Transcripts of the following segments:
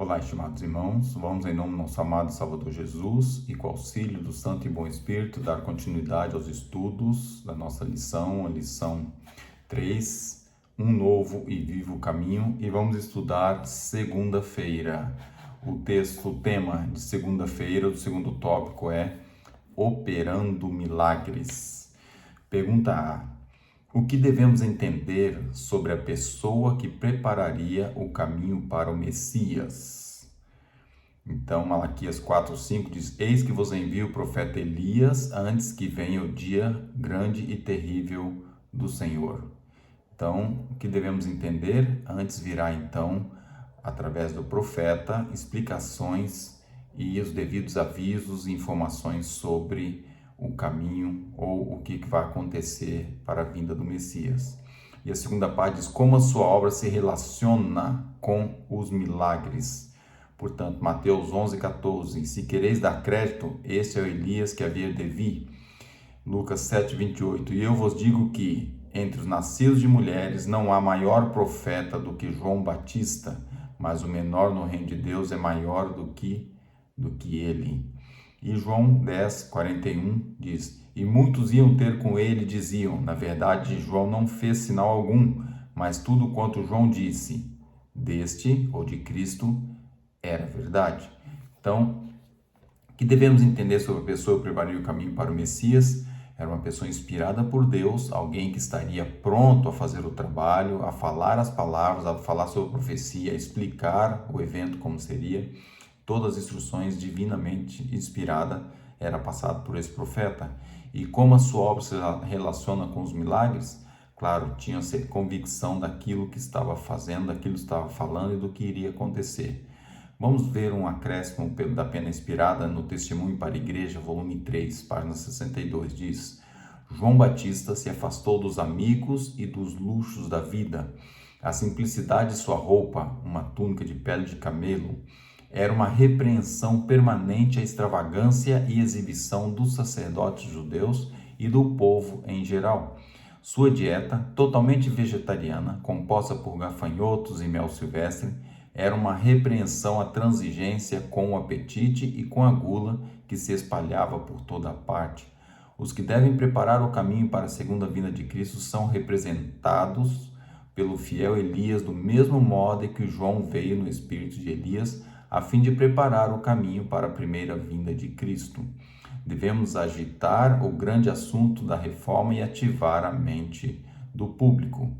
Olá, estimados irmãos, vamos em nome do nosso amado Salvador Jesus e com o auxílio do Santo e Bom Espírito dar continuidade aos estudos da nossa lição, a lição 3, um novo e vivo caminho, e vamos estudar segunda-feira. O tema de segunda-feira, do segundo tópico é Operando Milagres. Pergunta A. O que devemos entender sobre a pessoa que prepararia o caminho para o Messias? Então, Malaquias 4:5 diz: Eis que vos envio o profeta Elias antes que venha o dia grande e terrível do Senhor. Então, o que devemos entender? Antes virá, então, através do profeta, explicações e os devidos avisos e informações sobre o caminho ou o que vai acontecer para a vinda do Messias. E a segunda parte diz como a sua obra se relaciona com os milagres. Portanto, Mateus 11:14, se quereis dar crédito, este é o Elias que havia de vir. Lucas 7:28, e eu vos digo que entre os nascidos de mulheres não há maior profeta do que João Batista, mas o menor no reino de Deus é maior do que ele. E João 10:41 diz, e muitos iam ter com ele e diziam, na verdade João não fez sinal algum, mas tudo quanto João disse, deste ou de Cristo, era verdade. Então, o que devemos entender sobre a pessoa que prepararia o caminho para o Messias? Era uma pessoa inspirada por Deus, alguém que estaria pronto a fazer o trabalho, a falar as palavras, a falar sobre a profecia, a explicar o evento como seria. Todas as instruções divinamente inspiradas era passado por esse profeta. E como a sua obra se relaciona com os milagres? Claro, tinha convicção daquilo que estava fazendo, daquilo que estava falando e do que iria acontecer. Vamos ver um acréscimo da pena inspirada no Testemunho para a Igreja, volume 3, página 62, diz: João Batista se afastou dos amigos e dos luxos da vida. A simplicidade de sua roupa, uma túnica de pele de camelo, era uma repreensão permanente à extravagância e exibição dos sacerdotes judeus e do povo em geral. Sua dieta, totalmente vegetariana, composta por gafanhotos e mel silvestre, era uma repreensão à transigência com o apetite e com a gula que se espalhava por toda a parte. Os que devem preparar o caminho para a segunda vinda de Cristo são representados pelo fiel Elias, do mesmo modo que João veio no espírito de Elias, a fim de preparar o caminho para a primeira vinda de Cristo. Devemos agitar o grande assunto da reforma e ativar a mente do público.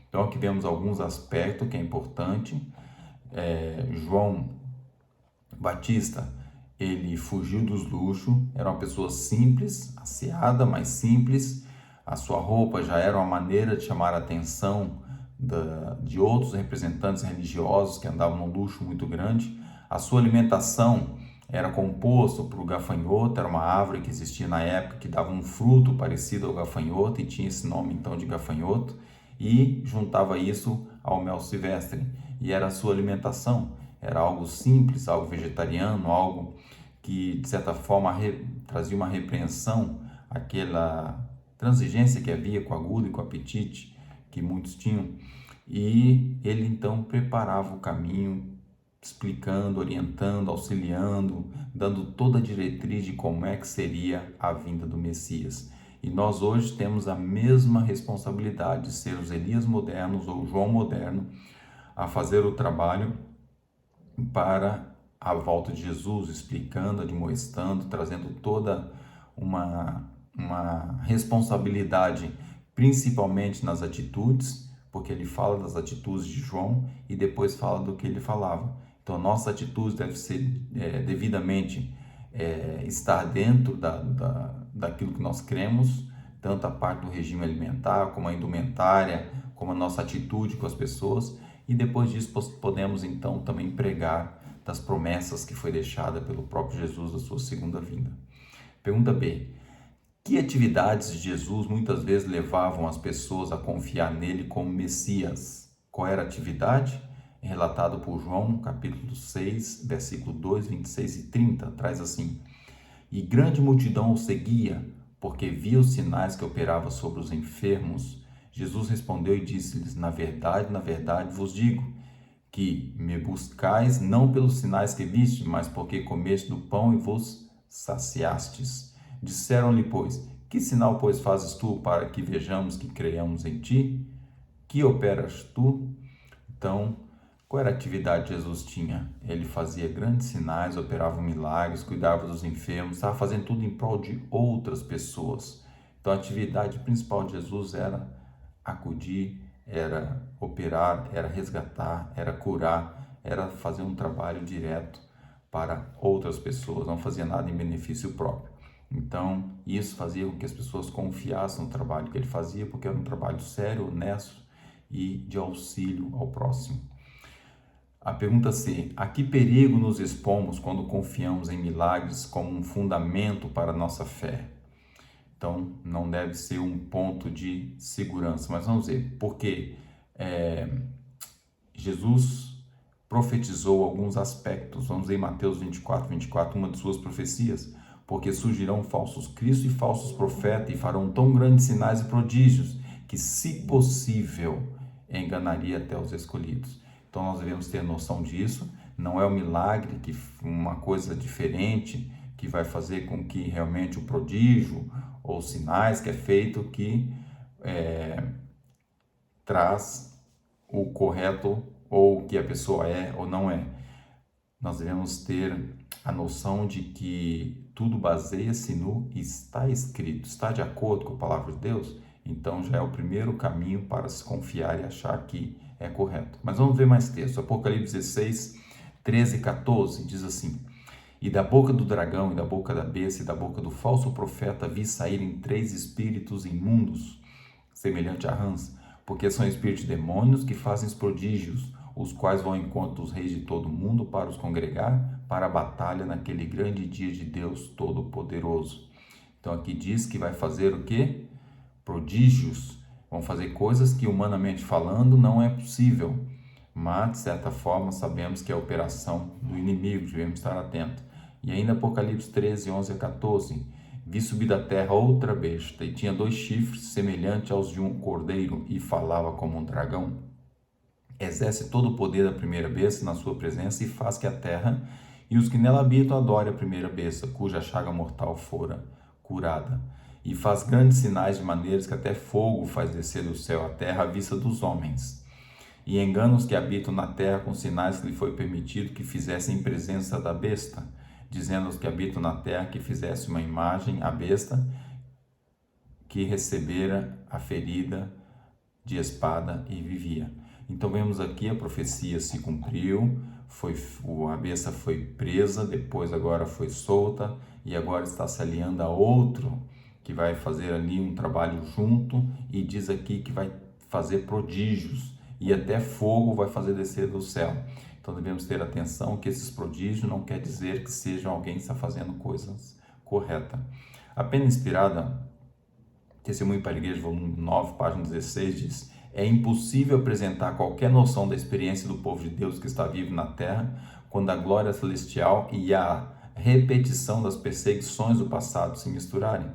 Então aqui vemos alguns aspectos que é importante. João Batista, ele fugiu dos luxos, era uma pessoa simples, asseada, mas simples. A sua roupa já era uma maneira de chamar a atenção de outros representantes religiosos que andavam num luxo muito grande. A sua alimentação era composta por gafanhoto, era uma árvore que existia na época que dava um fruto parecido ao gafanhoto e tinha esse nome então de gafanhoto, e juntava isso ao mel silvestre, e era a sua alimentação. Era algo simples, algo vegetariano, algo que de certa forma trazia uma repreensão àquela transigência que havia com a gula e com o apetite que muitos tinham. E ele então preparava o caminho, explicando, orientando, auxiliando, dando toda a diretriz de como é que seria a vinda do Messias. E nós hoje temos a mesma responsabilidade de ser os Elias modernos ou João moderno a fazer o trabalho para a volta de Jesus, explicando, admoestando, trazendo toda uma responsabilidade, principalmente nas atitudes, porque ele fala das atitudes de João e depois fala do que ele falava. Então, a nossa atitude deve ser devidamente estar dentro daquilo que nós cremos, tanto a parte do regime alimentar, como a indumentária, como a nossa atitude com as pessoas, e depois disso podemos então também pregar das promessas que foi deixada pelo próprio Jesus da sua segunda vinda. Pergunta B. Que atividades de Jesus muitas vezes levavam as pessoas a confiar nele como Messias? Qual era a atividade? É relatado por João, capítulo 6, versículo 2, 26 e 30, traz assim: E grande multidão o seguia, porque via os sinais que operava sobre os enfermos. Jesus respondeu e disse-lhes: na verdade vos digo, que me buscais não pelos sinais que vistes, mas porque comeste do pão e vos saciastes. Disseram-lhe, pois, que sinal, pois, fazes tu para que vejamos que creiamos em ti? Que operas tu? Então, qual era a atividade que Jesus tinha? Ele fazia grandes sinais, operava milagres, cuidava dos enfermos, estava fazendo tudo em prol de outras pessoas. Então, a atividade principal de Jesus era acudir, era operar, era resgatar, era curar, era fazer um trabalho direto para outras pessoas, não fazia nada em benefício próprio. Então, isso fazia com que as pessoas confiassem no trabalho que ele fazia, porque era um trabalho sério, honesto e de auxílio ao próximo. A pergunta C: a que perigo nos expomos quando confiamos em milagres como um fundamento para a nossa fé? Então, não deve ser um ponto de segurança, mas vamos ver, porque Jesus profetizou alguns aspectos. Vamos ver em Mateus 24, uma de suas profecias. Porque surgirão falsos cristos e falsos profetas e farão tão grandes sinais e prodígios que, se possível, enganaria até os escolhidos. Então, nós devemos ter noção disso. Não é o milagre, que uma coisa diferente, que vai fazer com que realmente o prodígio ou sinais que é feito que traz o correto ou que a pessoa é ou não é. Nós devemos ter a noção de que tudo baseia-se no está escrito, está de acordo com a palavra de Deus, então já é o primeiro caminho para se confiar e achar que é correto. Mas vamos ver mais texto. Apocalipse 16, 13 e 14 diz assim: e da boca do dragão, e da boca da besta, e da boca do falso profeta vi saírem 3 espíritos imundos, semelhante a rãs, porque são espíritos demônios que fazem os prodígios, os quais vão ao encontro dos reis de todo o mundo para os congregar para a batalha naquele grande dia de Deus Todo-Poderoso. Então aqui diz que vai fazer o quê? Prodígios. Vão fazer coisas que, humanamente falando, não é possível. Mas, de certa forma, sabemos que é a operação do inimigo, devemos estar atentos. E ainda Apocalipse 13, 11 a 14. Vi subir da terra outra besta, e tinha 2 chifres, semelhantes aos de um cordeiro, e falava como um dragão. Exerce todo o poder da primeira besta na sua presença, e faz que a terra e os que nela habitam adorem a primeira besta, cuja chaga mortal fora curada. E faz grandes sinais de maneiras que até fogo faz descer do céu à terra à vista dos homens. E engana os que habitam na terra com sinais que lhe foi permitido que fizessem em presença da besta, dizendo aos que habitam na terra que fizesse uma imagem à besta que recebera a ferida de espada e vivia. Então vemos aqui a profecia se cumpriu, a besta foi presa, depois agora foi solta e agora está se aliando a outro que vai fazer ali um trabalho junto, e diz aqui que vai fazer prodígios e até fogo vai fazer descer do céu. Então devemos ter atenção que esses prodígios não quer dizer que seja alguém que está fazendo coisas corretas. A Pena Inspirada, Testemunho para a Igreja, volume 9, página 16, diz: é impossível apresentar qualquer noção da experiência do povo de Deus que está vivo na terra quando a glória celestial e a repetição das perseguições do passado se misturarem.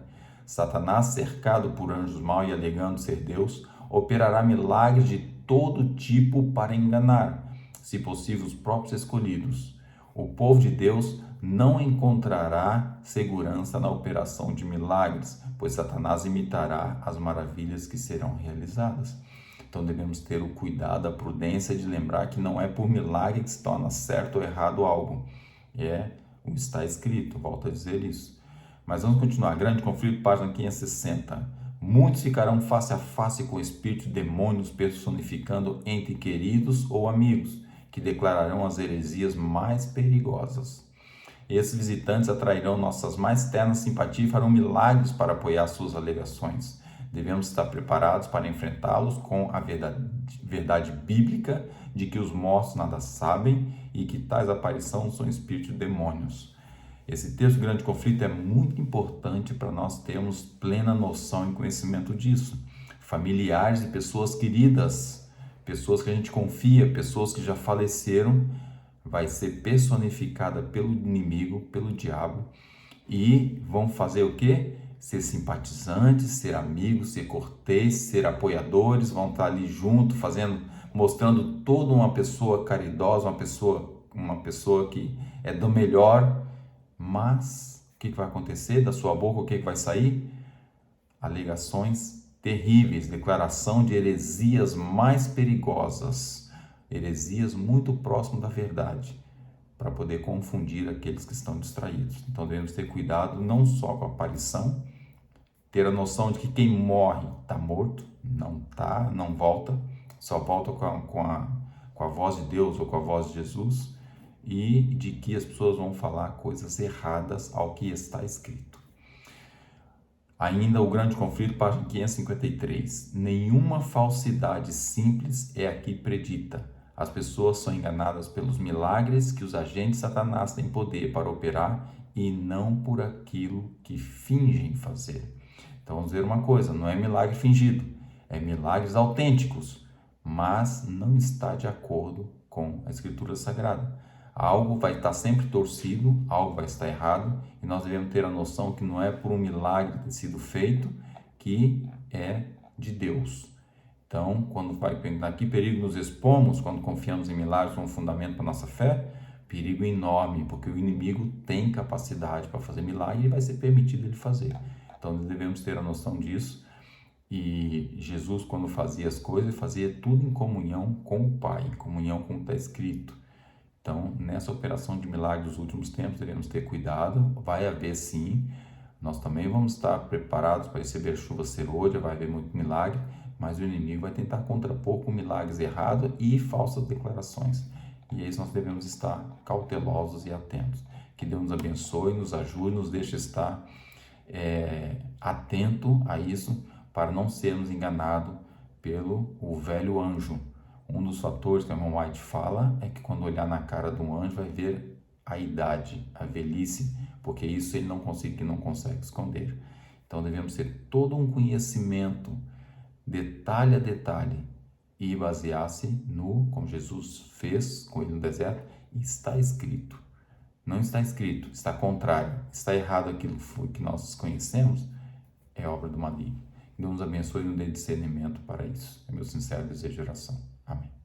Satanás, cercado por anjos maus e alegando ser Deus, operará milagres de todo tipo para enganar, se possível, os próprios escolhidos. O povo de Deus não encontrará segurança na operação de milagres, pois Satanás imitará as maravilhas que serão realizadas. Então devemos ter o cuidado, a prudência de lembrar que não é por milagre que se torna certo ou errado algo. O está escrito, volto a dizer isso. Mas vamos continuar. Grande conflito, página 560. Muitos ficarão face a face com o espírito de demônios personificando entre queridos ou amigos, que declararão as heresias mais perigosas. Esses visitantes atrairão nossas mais ternas simpatias e farão milagres para apoiar suas alegações. Devemos estar preparados para enfrentá-los com a verdade bíblica de que os mortos nada sabem e que tais aparições são espíritos de demônios. Esse texto, Grande Conflito, é muito importante para nós termos plena noção e conhecimento disso. Familiares e pessoas queridas, pessoas que a gente confia, pessoas que já faleceram, vai ser personificada pelo inimigo, pelo diabo, e vão fazer o quê? Ser simpatizantes, ser amigos, ser cortês, ser apoiadores, vão estar ali junto, fazendo mostrando toda uma pessoa caridosa, uma pessoa que é do melhor, mas o que vai acontecer da sua boca? O que vai sair? Alegações terríveis, declaração de heresias mais perigosas, heresias muito próximo da verdade, para poder confundir aqueles que estão distraídos. Então devemos ter cuidado não só com a aparição, ter a noção de que quem morre está morto, não volta, só volta com a voz de Deus ou com a voz de Jesus, e de que as pessoas vão falar coisas erradas ao que está escrito. Ainda o grande conflito, página 553. Nenhuma falsidade simples é aqui predita. As pessoas são enganadas pelos milagres que os agentes de Satanás têm poder para operar e não por aquilo que fingem fazer. Então vamos ver uma coisa, não é milagre fingido, é milagres autênticos, mas não está de acordo com a Escritura Sagrada. Algo vai estar sempre torcido, algo vai estar errado, e nós devemos ter a noção que não é por um milagre ter sido feito que é de Deus. Então, quando vai perguntar que perigo nos expomos, quando confiamos em milagres como fundamento para a nossa fé, perigo enorme, porque o inimigo tem capacidade para fazer milagre e vai ser permitido ele fazer. Então, devemos ter a noção disso. E Jesus, quando fazia as coisas, fazia tudo em comunhão com o Pai, em comunhão com o que está escrito. Então, nessa operação de milagre dos últimos tempos, devemos ter cuidado. Vai haver sim, nós também vamos estar preparados para receber chuva serôdia, vai haver muito milagre, mas o inimigo vai tentar contrapor com milagres errados e falsas declarações. E é isso nós devemos estar cautelosos e atentos. Que Deus nos abençoe, nos ajude, nos deixe estar atento a isso, para não sermos enganados pelo velho anjo. Um dos fatores que a irmã White fala é que quando olhar na cara do anjo vai ver a idade, a velhice, porque isso ele não consegue esconder. Então devemos ter todo um conhecimento, detalhe a detalhe, e basear-se no, como Jesus fez com ele no deserto, está escrito. Não está escrito, está contrário, está errado aquilo que nós conhecemos, é obra do maligno. Deus nos abençoe e nos dê discernimento para isso. É meu sincero desejo de oração. Amém.